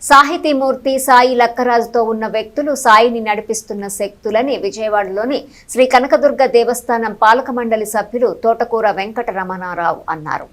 సాహితీమూర్తి సాయి లక్కరాజుతో ఉన్న వ్యక్తులు సాయిని నడిపిస్తున్న శక్తులని విజయవాడలోని శ్రీ కనకదుర్గ దేవస్థానం పాలక మండలి సభ్యులు తోటకూర వెంకట రమణారావు అన్నారు.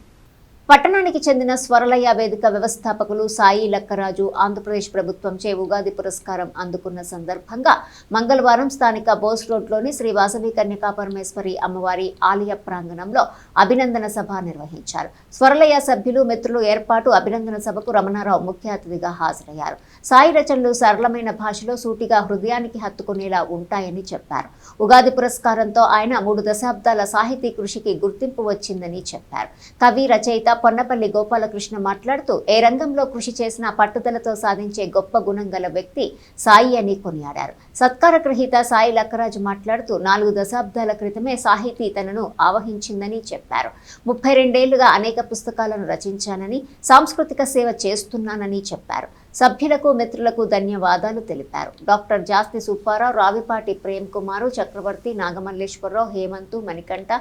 పట్టణానికి చెందిన స్వరలయ వేదిక వ్యవస్థాపకులు సాయి లక్కరాజు ఆంధ్రప్రదేశ్ ప్రభుత్వంచే ఉగాది పురస్కారం అందుకున్న సందర్భంగా మంగళవారం స్థానిక బోస్ రోడ్లోని శ్రీ వాసవి కన్యకాపరమేశ్వరి అమ్మవారి ఆలయ ప్రాంగణంలో అభినందన సభ నిర్వహించారు. స్వరలయ సభ్యులు మిత్రులు ఏర్పాటు అభినందన సభకు రమణారావు ముఖ్య అతిథిగా హాజరయ్యారు. సాయి రచనలు సరళమైన భాషలో సూటిగా హృదయానికి హత్తుకునేలా ఉంటాయని చెప్పారు. ఉగాది పురస్కారంతో ఆయన 3 దశాబ్దాల సాహితీ కృషికి గుర్తింపు వచ్చిందని చెప్పారు. కవి రచయిత పొన్నపల్లి గోపాలకృష్ణ మాట్లాడుతూ ఏ రంగంలో కృషి చేసినా పట్టుదలతో సాధించే గొప్ప గుణం గల వ్యక్తి సాయి అని కొనియాడారు. సత్కార గ్రహీత సాయి లక్కరాజు మాట్లాడుతూ 4 దశాబ్దాల క్రితమే సాహితీ తనను ఆవహించిందని చెప్పారు. 32 ఏళ్లుగా అనేక పుస్తకాలను రచించానని, సాంస్కృతిక సేవ చేస్తున్నానని చెప్పారు. సభ్యులకు మిత్రులకు ధన్యవాదాలు తెలిపారు. డాక్టర్ జాస్తి సుబ్బారావు, రావిపాటి ప్రేమ్ కుమారు, చక్రవర్తి, నాగమల్లేశ్వరరావు, హేమంతు, మణికంఠ,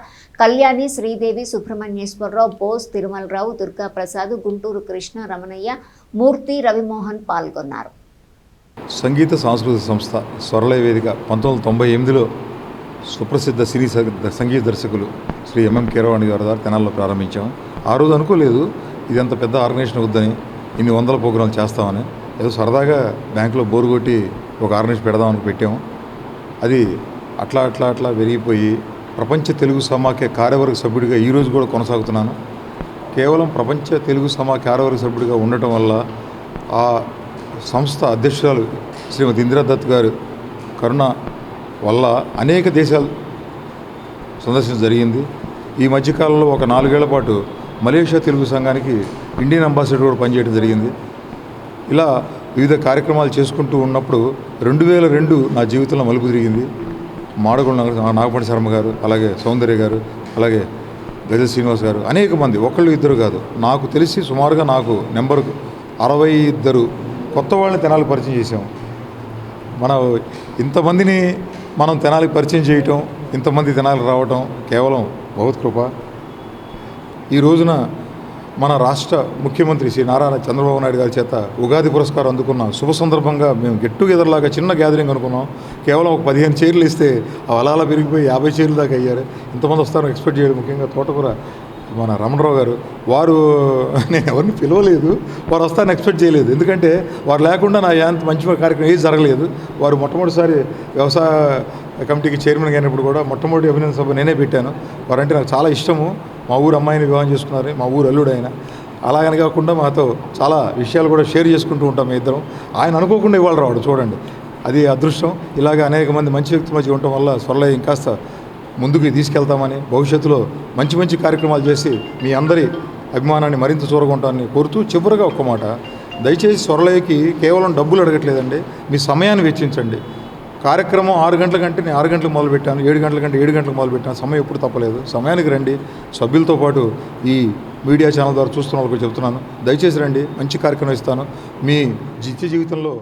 కళ్యాణి, శ్రీదేవి, సుబ్రహ్మణ్యేశ్వరరావు, బోస్, తిరుమలరావు, దుర్గా ప్రసాద్, గుంటూరు కృష్ణ, రమణయ్య, మూర్తి, రవిమోహన్ పాల్గొన్నారు. సంగీత సాంస్కృతిక సంస్థ స్వరలయ వేదిక 1998లో సుప్రసిద్ధ సినీ సంగీత దర్శకులు శ్రీ ఎంఎం కీరవాణి గారి ద్వారా తెనాల్లో ప్రారంభించాం. ఆ రోజు అనుకోలేదు ఇదంత పెద్ద ఆర్గనైజేషన్ వద్దని, ఇన్ని వందల ప్రోగ్రాంలు చేస్తామని. ఏదో సరదాగా బ్యాంకులో బోరు కొట్టి ఒక ఆర్గనైజేషన్ పెడదామని పెట్టాము. అది అట్లా పెరిగిపోయి ప్రపంచ తెలుగు సమాఖ్య కార్యవర్గ సభ్యుడిగా ఈరోజు కూడా కొనసాగుతున్నాను. కేవలం ప్రపంచ తెలుగు సమాఖ్య కార్యవర్గ సభ్యుడిగా ఉండటం వల్ల ఆ సంస్థ అధ్యక్షురాలు శ్రీమతి ఇందిరాదత్ గారు కరుణ వల్ల అనేక దేశాలు సందర్శించడం జరిగింది. ఈ మధ్యకాలంలో ఒక 4 ఏళ్ల పాటు మలేషియా తెలుగు సంఘానికి ఇండియన్ అంబాసిడర్ కూడా పనిచేయడం జరిగింది. ఇలా వివిధ కార్యక్రమాలు చేసుకుంటూ ఉన్నప్పుడు 2002 నా జీవితంలో మలుపు తిరిగింది. మాడగొండ నాగపండి శర్మ గారు, అలాగే సౌందర్య గారు, అలాగే గజ శ్రీనివాస్ గారు, అనేక మంది, ఒకళ్ళు ఇద్దరు కాదు, నాకు తెలిసి సుమారుగా నాకు నెంబర్ 62 కొత్త వాళ్ళని తెనాలి పరిచయం చేసాం. ఇంతమందిని మనం తెనాలికి పరిచయం చేయటం, ఇంతమంది తెనాలి రావటం కేవలం భగవత్ కృప. ఈ రోజున మన రాష్ట్ర ముఖ్యమంత్రి శ్రీ నారా చంద్రబాబు నాయుడు గారి చేత ఉగాది పురస్కారం అందుకున్న శుభ సందర్భంగా మేము గెట్ టుగెదర్ లాగా చిన్న గ్యాదరింగ్ అనుకున్నాం. కేవలం ఒక 15 చైర్లు ఇస్తే అలా పెరిగిపోయి 50 చైర్లు దాకా అయ్యారు. ఇంతమంది వస్తారని ఎక్స్పెక్ట్ చేయడం. ముఖ్యంగా తోటకూర మన రమణరావు గారు, వారు నేను ఎవరిని పిలవలేదు, వారు వస్తారని ఎక్స్పెక్ట్ చేయలేదు. ఎందుకంటే వారు లేకుండా నా ఎంత మంచి కార్యక్రమం ఏది జరగలేదు. వారు మొట్టమొదటిసారి వ్యవసాయ కమిటీకి చైర్మన్ అయినప్పుడు కూడా మొట్టమొదటి అభినందన సభ నేనే పెట్టాను. వారంటే నాకు చాలా ఇష్టము. మా ఊరు అమ్మాయిని వివాహం చేసుకున్నారు, మా ఊరు అల్లుడు ఆయన. అలాగని కాకుండా మాతో చాలా విషయాలు కూడా షేర్ చేసుకుంటూ ఉంటాం మీ ఇద్దరం. ఆయన అనుకోకుండా ఇవాళ రావడం చూడండి, అది అదృష్టం. ఇలాగ అనేక మంది మంచి వ్యక్తుల మధ్య ఉండటం వల్ల స్వరలయ ఇంకాస్త ముందుకు తీసుకెళ్తామని, భవిష్యత్తులో మంచి కార్యక్రమాలు చేసి మీ అందరి అభిమానాన్ని మరింత చూరగొంటానని కోరుతూ, చివరిగా ఒక్క మాట, దయచేసి స్వరలయకి కేవలం డబ్బులు అడగట్లేదండి, మీ సమయాన్ని వెచ్చించండి. కార్యక్రమం 6 గంటల కంటే నేను 6 గంటలకు మొదలుపెట్టాను, 7 గంటల కంటే 7 గంటలకు మొదలుపెట్టాను. సమయం ఎప్పుడు తప్పలేదు. సమయానికి రండి. సభ్యులతో పాటు ఈ మీడియా ఛానల్ ద్వారా చూస్తున్న వాళ్ళకి చెప్తున్నాను, దయచేసి రండి, మంచి కార్యక్రమం ఇస్తాను. మీ నిత్య జీవితంలో